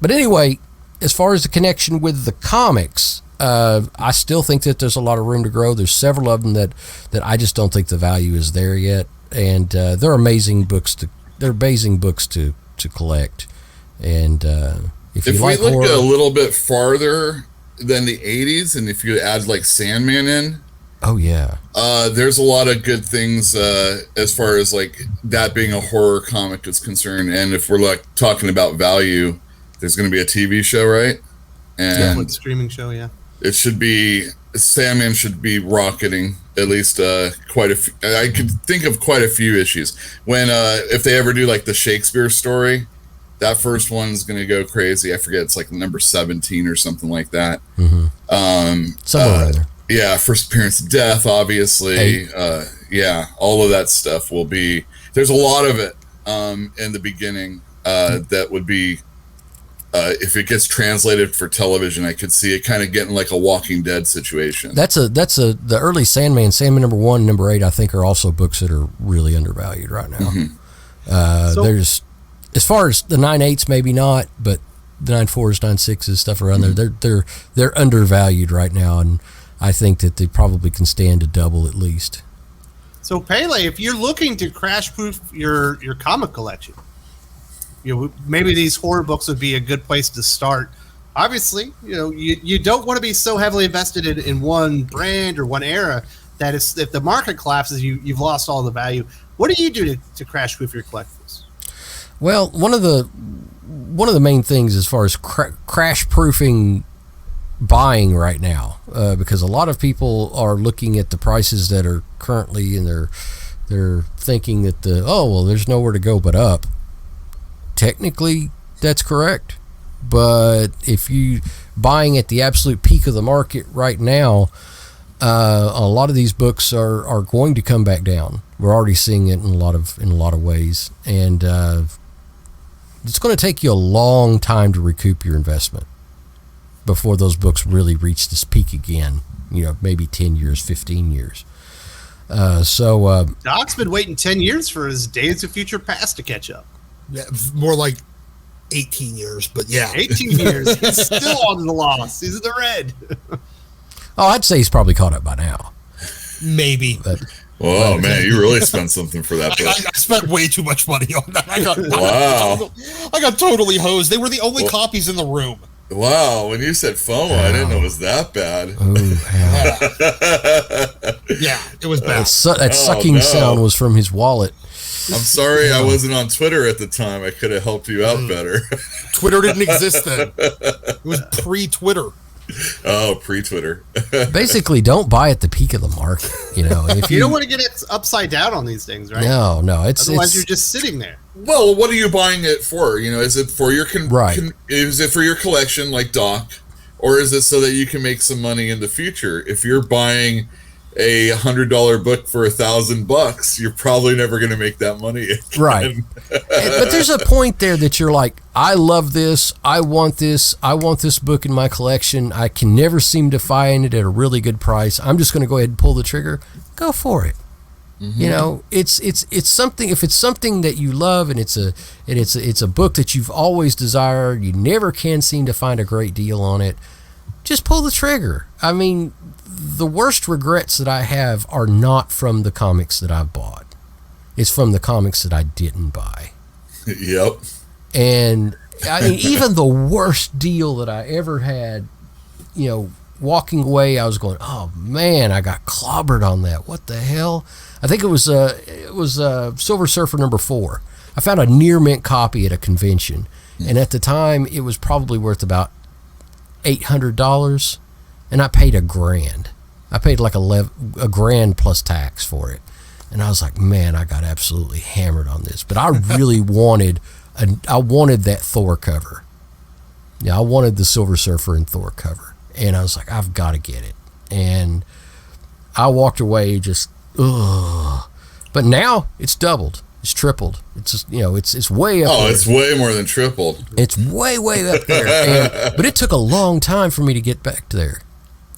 anyway, as far as the connection with the comics, I still think that there's a lot of room to grow. There's several of them that I just don't think the value is there yet, and they're amazing books to collect. And if you like we look horror, a little bit farther than the 80s, and if you add like Sandman in, oh yeah, there's a lot of good things as far as like that being a horror comic is concerned. And if we're like talking about value, there's going to be a TV show, right? And Netflix streaming show, yeah. it should be, Sandman should be rocketing at least quite a few. I could think of quite a few issues when if they ever do like the Shakespeare story, that first one's going to go crazy. I forget, it's like number 17 or something like that. somewhere around there. Yeah, first appearance of death, obviously. Yeah, all of that stuff will be. There's a lot of it in the beginning that would be. If it gets translated for television, I could see it kind of getting like a Walking Dead situation. The early Sandman number 1, number 8, I think are also books that are really undervalued right now. There's, as far as the 9/8s, maybe not, but the 9/4s, 9/6s, stuff around there, they're undervalued right now, and I think that they probably can stand to double at least. So Pele, if you're looking to crash-proof your comic collection, maybe these horror books would be a good place to start. Obviously, you don't want to be so heavily invested in one brand or one era that if the market collapses, you've lost all the value. What do you do to crash-proof your collectibles? Well, one of the main things as far as crash-proofing buying right now, because a lot of people are looking at the prices that are currently, and they're thinking that there's nowhere to go but up. Technically, that's correct, but if you buying at the absolute peak of the market right now, a lot of these books are going to come back down. We're already seeing it in a lot of ways, and it's going to take you a long time to recoup your investment before those books really reach this peak again. Maybe 10 years, 15 years. Doc's been waiting 10 years for his Days of Future Past to catch up. Yeah, more like 18 years, but yeah. 18 years. He's still on the loss. He's in the red. I'd say he's probably caught up by now. Maybe. Whoa, man, you really spent something for that book. I spent way too much money on that. Wow. I got totally hosed. They were the only copies in the room. Wow, when you said FOMO, I didn't know it was that bad. Yeah, it was bad. That sucking sound was from his wallet. I'm sorry I wasn't on Twitter at the time. I could have helped you out better. Twitter didn't exist then. It was pre-Twitter. Oh, pre-Twitter. Basically, don't buy at the peak of the market. If you don't want to get it upside down on these things, right? No. Otherwise, you're just sitting there. Well, what are you buying it for? Is it for your right? Is it for your collection, like Doc, or is it so that you can make some money in the future? If you're buying a $100 book for $1,000, you're probably never going to make that money again. Right. But there's a point there that you're like, I love this. I want this book in my collection. I can never seem to find it at a really good price. I'm just going to go ahead and pull the trigger. Go for it. It's something. If it's something that you love, and it's a book that you've always desired, you never can seem to find a great deal on it, just pull the trigger. I mean, the worst regrets that I have are not from the comics that I've bought. It's from the comics that I didn't buy. Yep. And I mean, even the worst deal that I ever had, walking away, I was going, oh man, I got clobbered on that. What the hell? I think it was Silver Surfer #4. I found a near mint copy at a convention, and at the time it was probably worth about $800, and I paid $1,000. I paid like $1,000 plus tax for it, and I was like, man, I got absolutely hammered on this. But I really wanted that Thor cover. Yeah, I wanted the Silver Surfer and Thor cover, and I was like, I've got to get it. And I walked away just, ugh. But now it's doubled. It's tripled. It's just, it's way up there. Oh, it's way more than tripled. It's way up there. But it took a long time for me to get back to there.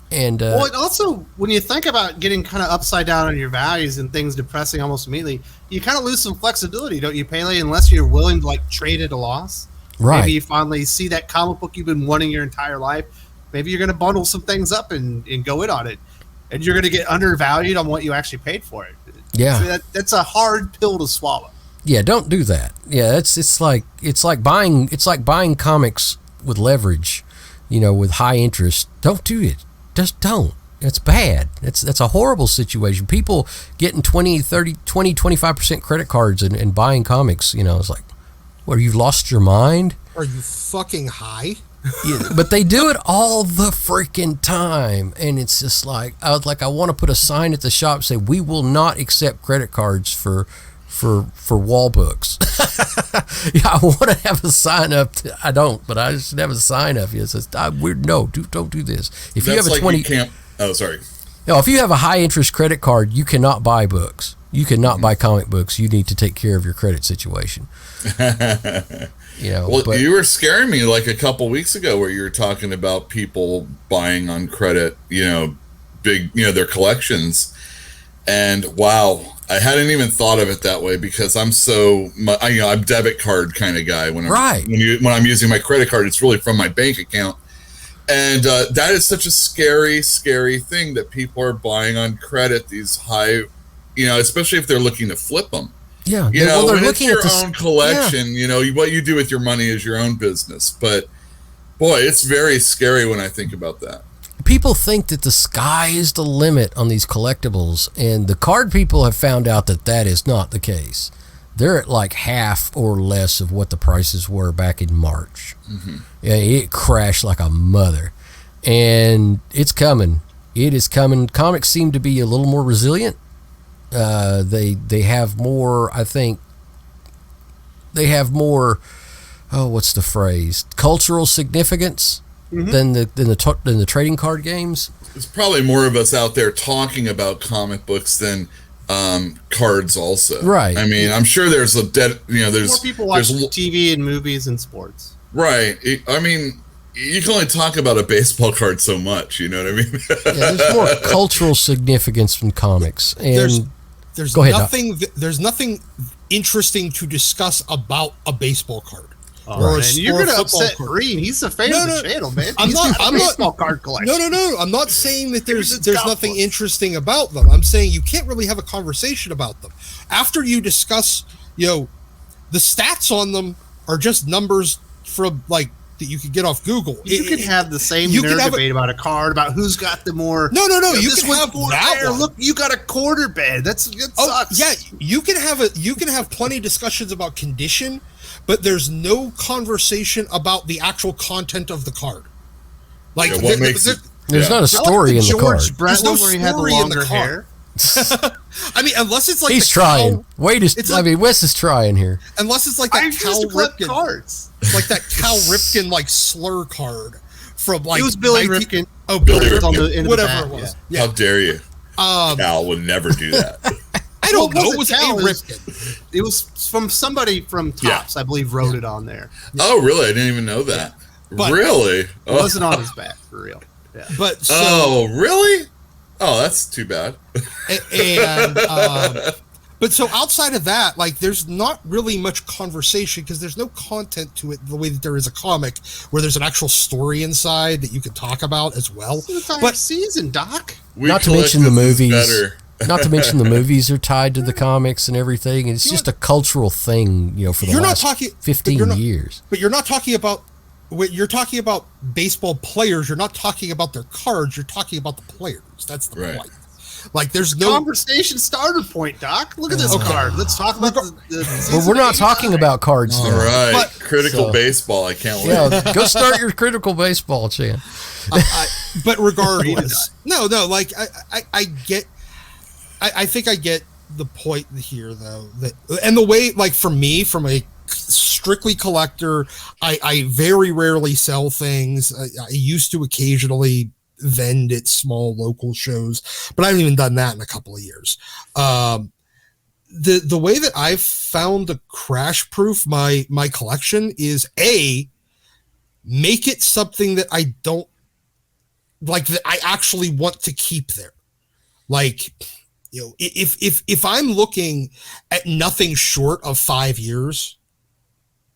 And well, it also, when you think about getting kind of upside down on your values and things depressing almost immediately, you kind of lose some flexibility, don't you, Pele? Unless you're willing to trade at a loss. Right. Maybe you finally see that comic book you've been wanting your entire life. Maybe you're going to bundle some things up and go in on it, and you're going to get undervalued on what you actually paid for it. Yeah, so that's a hard pill to swallow. Yeah, don't do that. Yeah, it's like buying comics with leverage, with high interest. Don't do it. Just don't. It's bad. That's a horrible situation. People getting 25% credit cards and buying comics. It's like, what? You've lost your mind? Are you fucking high? Yeah, but they do it all the freaking time, and it's just like I want to put a sign at the shop say we will not accept credit cards for wall books. Yeah, I want to have a sign up. I don't, but I should have a sign up. It says, don't do this. If you have a 20, if you have a high interest credit card, you cannot buy books. You cannot buy comic books. You need to take care of your credit situation. Well, you were scaring me like a couple weeks ago where you were talking about people buying on credit, big, their collections. And wow, I hadn't even thought of it that way because I'm I'm debit card kind of guy. When I'm using my credit card, it's really from my bank account. And that is such a scary, scary thing that people are buying on credit, these high, especially if they're looking to flip them. Yeah, they're looking at your own collection. Yeah. What you do with your money is your own business. But boy, it's very scary when I think about that. People think that the sky is the limit on these collectibles, and the card people have found out that is not the case. They're at like half or less of what the prices were back in March. Mm-hmm. Yeah, it crashed like a mother, and it's coming. It is coming. Comics seem to be a little more resilient. They have more, I think, what's the phrase? Cultural significance than the trading card games. There's probably more of us out there talking about comic books than cards also. Right. I mean, I'm sure there's there's more people watch TV and movies and sports. Right. I mean, you can only talk about a baseball card so much, you know what I mean? Yeah, there's more cultural significance in comics. And there's go ahead, there's nothing interesting to discuss about a baseball card. You're going to upset Green. He's a fan of the channel, man. I'm not baseball card collection. No. I'm not saying that there's nothing interesting about them. I'm saying you can't really have a conversation about them. After you discuss, the stats on them are just numbers from that you could get off Google. You could have the same nerd debate about a card, about who's got the more. No. You can have that one. Look, you got a quarter bed. That sucks. Yeah, you can have plenty of discussions about condition, but there's no conversation about the actual content of the card. There's not a story in the card. There's no story in the card. I mean, unless it's like he's trying. Wes is trying here. Unless it's like that Cal Ripken cards, like that Cal Ripken slur card from it was Billy Ripken. Oh, Billy Ripken. Whatever it was. Yeah. How dare you? Cal would never do that. I don't know. It was Cal Ripken. It was from somebody from Topps, I believe, wrote it on there. Oh, really? I didn't even know that. But really? It wasn't on his back for real. Yeah. But really? Oh, that's too bad. But so outside of that, there's not really much conversation because there's no content to it the way that there is a comic where there's an actual story inside that you could talk about as well. But season, Doc. Not to mention the movies. Not to mention the movies are tied to the comics and everything. It's just a cultural thing, for the last 15 years. But you're not talking about when you're talking about baseball players, you're not talking about their cards. You're talking about the players. That's the Right. point. Like, there's no Conversation starter point, Doc. Look at this card. Let's talk about the Well, we're not talking about cards All now. right, But- critical So- baseball. I can't wait. Yeah, go start your critical baseball, Chan. But regardless, no. Like, I think I get the point here, though. That, and the way, like, for me, from a strictly collector, I very rarely sell things. I used to occasionally vend at small local shows, but I haven't even done that in a couple of years. The way that I've found to crash proof my collection is make it something that I don't like, that I actually want to keep there. Like, you know, if I'm looking at nothing short of 5 years,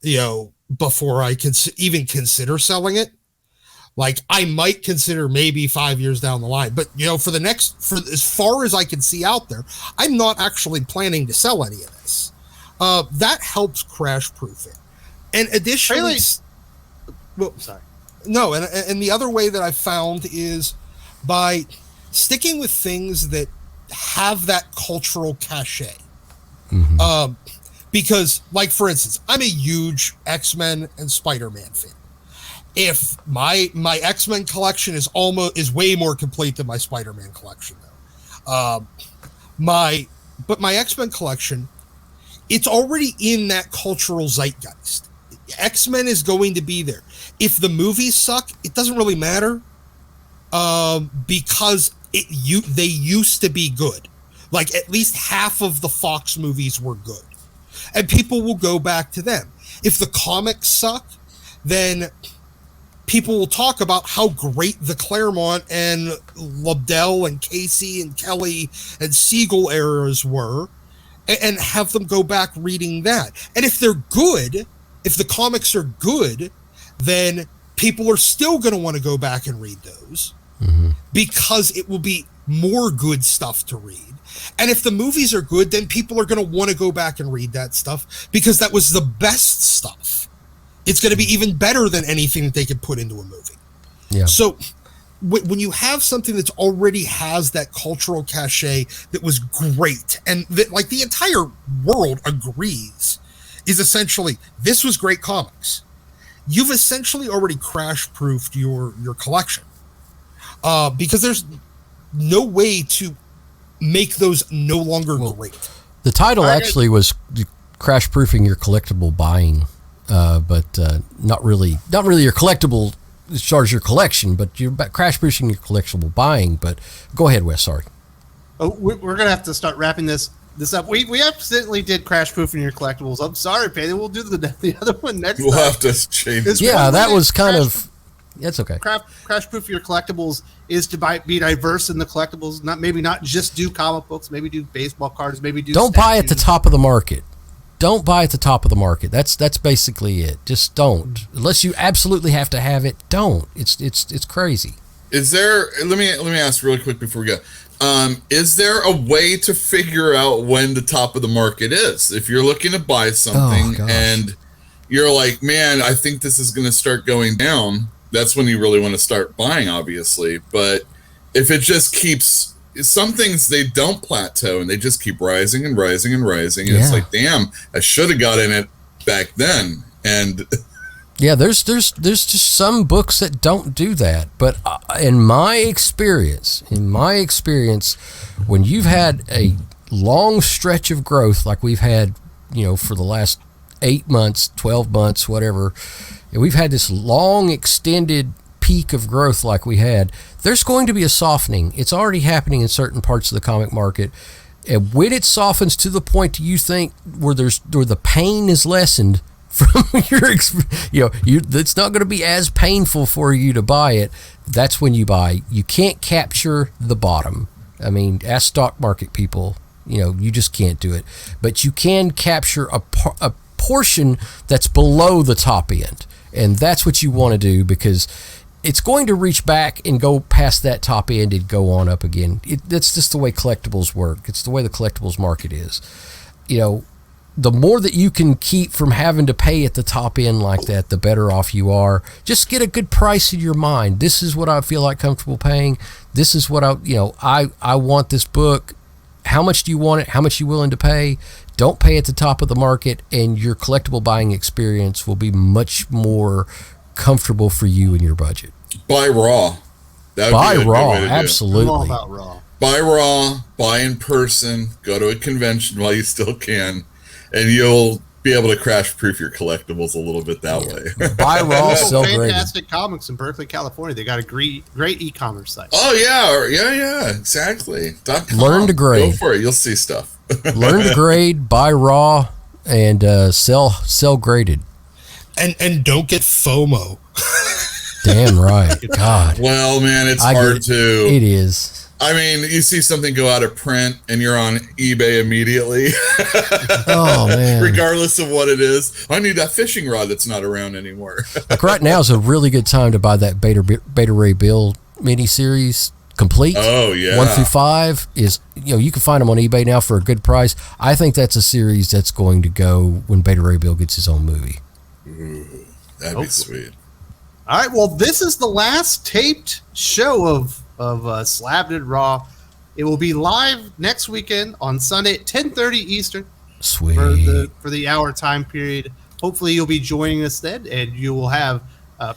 you know, before I can even consider selling it, like, I might consider maybe 5 years down the line, but, you know, for as far as I can see out there, I'm not actually planning to sell any of this. That helps crash proof it. And additionally, Really? well, Sorry. no, and the other way that I've found is by sticking with things that have that cultural cachet. Because, like, for instance, I'm a huge X-Men and Spider-Man fan. If my X-Men collection is way more complete than my Spider-Man collection, though. My X-Men collection, it's already in that cultural zeitgeist. X-Men is going to be there. If the movies suck, it doesn't really matter, because they used to be good. Like, at least half of the Fox movies were good, and people will go back to them. If the comics suck, then people will talk about how great the Claremont and Lobdell and Casey and Kelly and Siegel eras were, and have them go back reading that. And if they're good, if the comics are good, then people are still going to want to go back and read those, because it will be more good stuff to read. And if the movies are good, then people are going to want to go back and read that stuff, because that was the best stuff. It's going to be even better than anything that they could put into a movie. Yeah. So when you have something that's already has that cultural cachet that was great, and that, like, the entire world agrees is essentially, this was great comics, you've essentially already crash-proofed your collection. Because there's no way to make those no longer great. The title actually was crash proofing your collectible buying, but not really your collectible as far as your collection, but you're crash proofing your collectible buying. But go ahead, Wes. Sorry. Oh, we're gonna have to start wrapping this up. We accidentally did crash proofing your collectibles. I'm sorry, Payne. We'll do the other one next We'll time. have to change. It's Yeah, one that way was kind crash- of. That's okay. Crash proof your collectibles is to be diverse in the collectibles. Not just do comic books. Maybe do baseball cards. Maybe do. Don't buy at the statues. top of the market. Don't buy at the top of the market. That's basically it. Just don't. Unless you absolutely have to have it, don't. It's crazy. Is there? Let me ask really quick before we go. Is there a way to figure out when the top of the market is? If you're looking to buy something gosh. and you're like, man, I think this is going to start going down, that's when you really want to start buying, obviously. But if it just keeps, some things, they don't plateau and they just keep rising and rising and rising. And it's Yeah. like, damn, I should have got in it back then. And Yeah, there's just some books that don't do that. But in my experience, when you've had a long stretch of growth like we've had, for the last 8 months, 12 months, whatever, and we've had this long extended peak of growth like we had, there's going to be a softening. It's already happening in certain parts of the comic market. And when it softens to the point you think where the pain is lessened from it's not going to be as painful for you to buy it. That's when you buy. You can't capture the bottom. I mean, ask stock market people. You just can't do it. But you can capture a portion that's below the top end, and that's what you want to do, because it's going to reach back and go past that top end and go on up again. That's just the way collectibles work. It's the way the collectibles market is. the more that you can keep from having to pay at the top end like that, the better off you are. Just get a good price in your mind. This is what I feel like comfortable paying. This is what I want this book. How much do you want it? How much are you willing to pay? Don't pay at the top of the market, and your collectible buying experience will be much more comfortable for you and your budget. Buy raw. Buy raw, absolutely. I'm all about raw. Buy raw, buy in person, go to a convention while you still can, and you'll be able to crash proof your collectibles a little bit that way. Buy raw, sell graded. Fantastic Comics in Berkeley, California. They got a great e-commerce site. Oh yeah, exactly. Learn to grade. Go for it. You'll see stuff. Learn to grade, buy raw, and sell graded. And don't get FOMO. Damn right. God. Well, man, it's hard to. It is. I mean, you see something go out of print and you're on eBay immediately. Oh, man. Regardless of what it is. I need that fishing rod that's not around anymore. Like right now is a really good time to buy that Beta Ray Bill miniseries complete. Oh, yeah. 1 through 5 is, you can find them on eBay now for a good price. I think that's a series that's going to go when Beta Ray Bill gets his own movie. Ooh, that'd be sweet. All right, well, this is the last taped show of Slabbed and Raw. It will be live next weekend on Sunday at 10:30 Eastern. Sweet. For the hour time period. Hopefully you'll be joining us then, and you will have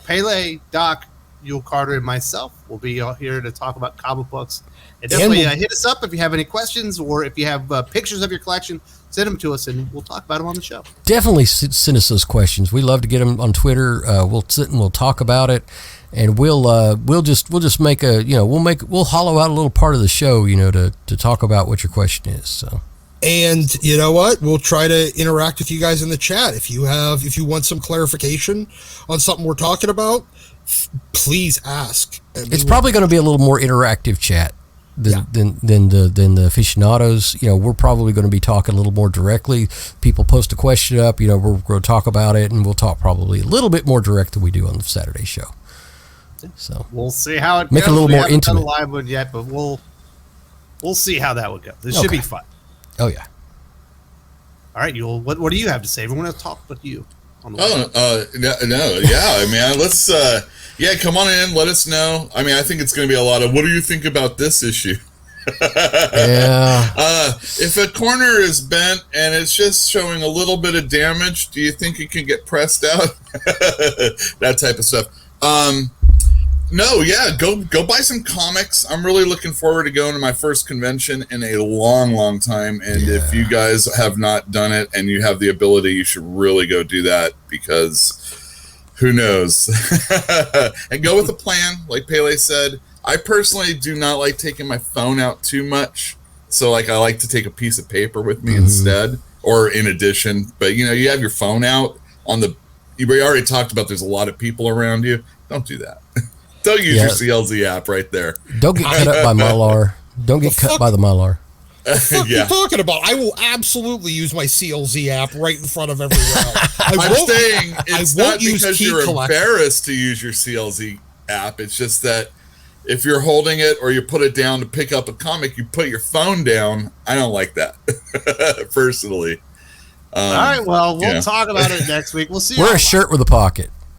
Pele, Doc, Yule Carter, and myself will be out here to talk about comic books. And definitely hit us up if you have any questions, or if you have pictures of your collection, send them to us, and we'll talk about them on the show. Definitely send us those questions. We love to get them on Twitter. We'll sit and we'll talk about it, and we'll just make we'll hollow out a little part of the show, to talk about what your question is. So. And you know what? We'll try to interact with you guys in the chat. If you want some clarification on something we're talking about, please ask. It's probably going to be a little more interactive chat than the aficionados. We're probably going to be talking a little more directly. People post a question up, we're going to talk about it, and we'll talk probably a little bit more direct than we do on the Saturday show. So we'll see how it make goes. it a little more intimate. We haven't done a live one yet, but we'll see how that would go. This should be fun. Oh yeah. All right, Yule. What do you have to say? We're going to talk with you. Man, let's come on in, let us know. I mean, I think it's going to be a lot of, what do you think about this issue? Yeah. If a corner is bent and it's just showing a little bit of damage, do you think it can get pressed out? That type of stuff. No, yeah, go buy some comics. I'm really looking forward to going to my first convention in a long, long time. And if you guys have not done it and you have the ability, you should really go do that, because who knows? And go with a plan, like Pele said. I personally do not like taking my phone out too much. So I like to take a piece of paper with me instead, or in addition. But you have your phone out we already talked about there's a lot of people around you. Don't do that. Don't use your CLZ app right there. Don't get cut up by Mylar. Don't get cut by the Mylar. What the fuck are you talking about? I will absolutely use my CLZ app right in front of everyone else. I'm saying it's not because you're embarrassed to use your CLZ app. It's just that if you're holding it or you put it down to pick up a comic, you put your phone down. I don't like that, personally. All right, well, we'll talk about it next week. We'll see. Wear a shirt with a pocket.